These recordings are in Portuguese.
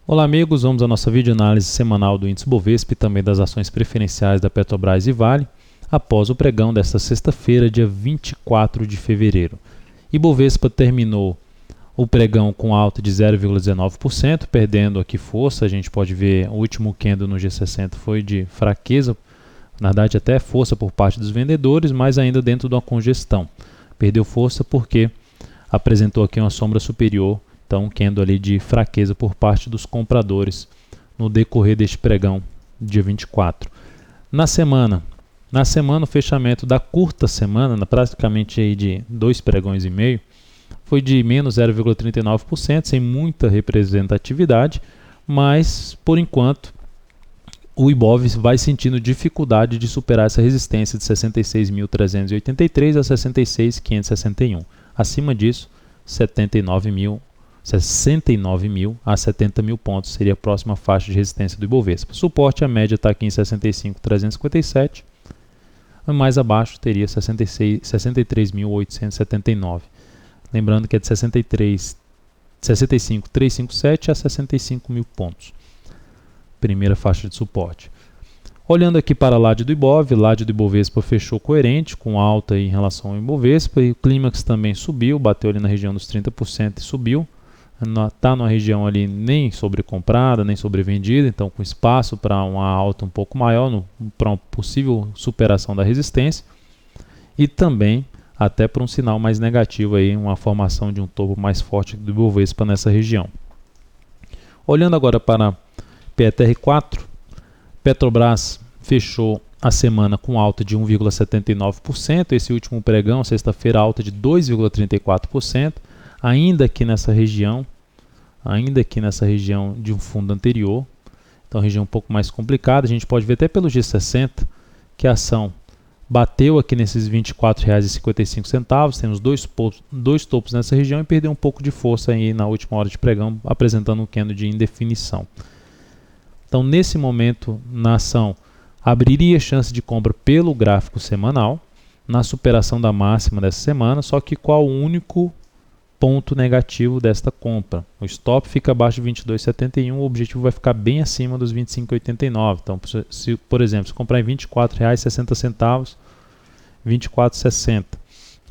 Olá amigos, vamos à nossa videoanálise semanal do índice Bovespa e também das ações preferenciais da Petrobras e Vale, após o pregão desta sexta-feira, dia 24 de fevereiro. Ibovespa terminou o pregão com alta de 0,19%, perdendo aqui força. A gente pode ver o último candle no G60 foi de fraqueza, na verdade até força por parte dos vendedores, mas ainda dentro de uma congestão. Perdeu força porque apresentou aqui uma sombra superior, então um candle ali de fraqueza por parte dos compradores no decorrer deste pregão, dia 24. Na semana o fechamento da curta semana, praticamente aí de 2 pregões e meio, foi de menos 0,39%, sem muita representatividade, mas por enquanto o Ibov vai sentindo dificuldade de superar essa resistência de 66.383 a 66.561. Acima disso, 69 mil a 70 mil pontos seria a próxima faixa de resistência do Ibovespa. Suporte, a média está aqui em 65.357, mais abaixo teria 63.879. Lembrando que é de 65.357 a 65 mil pontos. Primeira faixa de suporte. Olhando aqui para a LAD do Ibov, LAD do Ibovespa fechou coerente, com alta em relação ao Ibovespa, e o Clímax também subiu, bateu ali na região dos 30% e subiu. Está numa região ali nem sobrecomprada, nem sobrevendida, então com espaço para uma alta um pouco maior, para uma possível superação da resistência, e também até para um sinal mais negativo, aí, uma formação de um topo mais forte do Ibovespa nessa região. Olhando agora para PETR4, Petrobras fechou a semana com alta de 1,79%, esse último pregão, sexta-feira, alta de 2,34%, ainda aqui nessa região de um fundo anterior, então região um pouco mais complicada. A gente pode ver até pelo G60 que a ação bateu aqui nesses R$ 24,55, temos dois topos nessa região e perdeu um pouco de força aí na última hora de pregão, apresentando um candle de indefinição. Então, nesse momento, na ação, abriria chance de compra pelo gráfico semanal, na superação da máxima dessa semana, só que qual o único ponto negativo desta compra? O stop fica abaixo de 22,71, o objetivo vai ficar bem acima dos 25,89. Então, por exemplo, se comprar em R$ 24,60, 24,60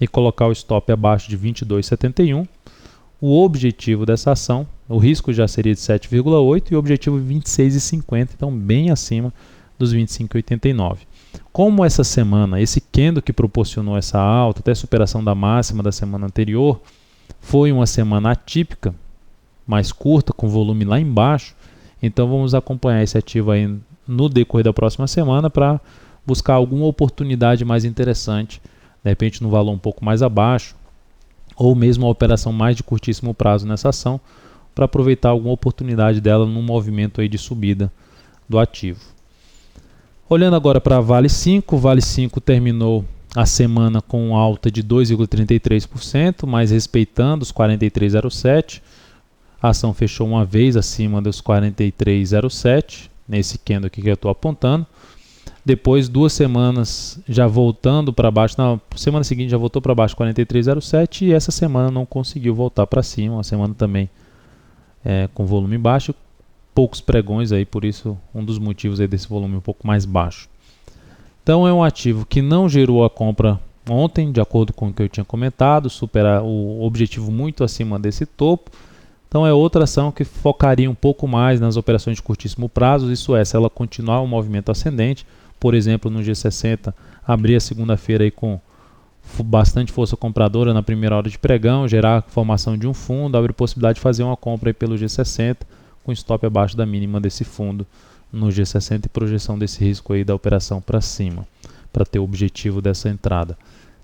e colocar o stop abaixo de 22,71, o objetivo dessa ação, o risco já seria de 7,8 e o objetivo 26,50, então bem acima dos 25,89. Como essa semana, esse candle que proporcionou essa alta, até a superação da máxima da semana anterior, foi uma semana atípica, mais curta, com volume lá embaixo, então vamos acompanhar esse ativo aí no decorrer da próxima semana para buscar alguma oportunidade mais interessante, de repente no valor um pouco mais abaixo, ou mesmo uma operação mais de curtíssimo prazo nessa ação, para aproveitar alguma oportunidade dela num movimento aí de subida do ativo. Olhando agora para a Vale 5, Vale 5 terminou a semana com alta de 2,33%, mas respeitando os 43,07. A ação fechou uma vez acima dos 43,07, nesse candle aqui que eu estou apontando. Depois, 2 semanas já voltando para baixo, na semana seguinte já voltou para baixo 43,07 e essa semana não conseguiu voltar para cima, uma semana também com volume baixo, poucos pregões aí, por isso um dos motivos aí desse volume um pouco mais baixo. Então é um ativo que não gerou a compra ontem, de acordo com o que eu tinha comentado, superar o objetivo muito acima desse topo. Então é outra ação que focaria um pouco mais nas operações de curtíssimo prazo, isso é, se ela continuar um movimento ascendente, por exemplo no G60, abrir a segunda-feira aí com bastante força compradora na primeira hora de pregão, gerar a formação de um fundo, abre possibilidade de fazer uma compra aí pelo G60, com stop abaixo da mínima desse fundo no G60 e projeção desse risco aí da operação para cima, para ter o objetivo dessa entrada.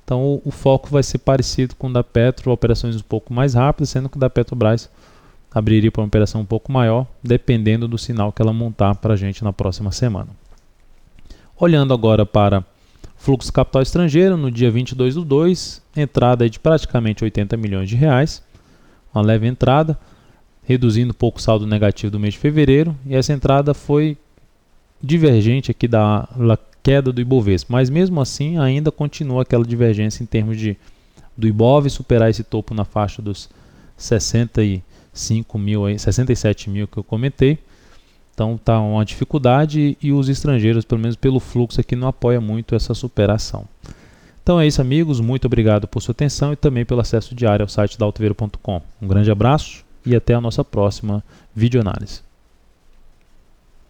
Então o foco vai ser parecido com o da Petro, operações um pouco mais rápidas, sendo que o da Petrobras abriria para uma operação um pouco maior, dependendo do sinal que ela montar para a gente na próxima semana. Olhando agora para fluxo capital estrangeiro, no dia 22/2, entrada de praticamente 80 milhões de reais, uma leve entrada, reduzindo um pouco o saldo negativo do mês de fevereiro, e essa entrada foi divergente aqui da queda do Ibovespa, mas mesmo assim ainda continua aquela divergência em termos do Ibov superar esse topo na faixa dos 60 5 mil, 67 mil que eu comentei. Então está uma dificuldade e os estrangeiros, pelo menos pelo fluxo aqui, não apoiam muito essa superação. Então é isso, amigos. Muito obrigado por sua atenção e também pelo acesso diário ao site daltoveiro.com. Um grande abraço e até a nossa próxima videoanálise.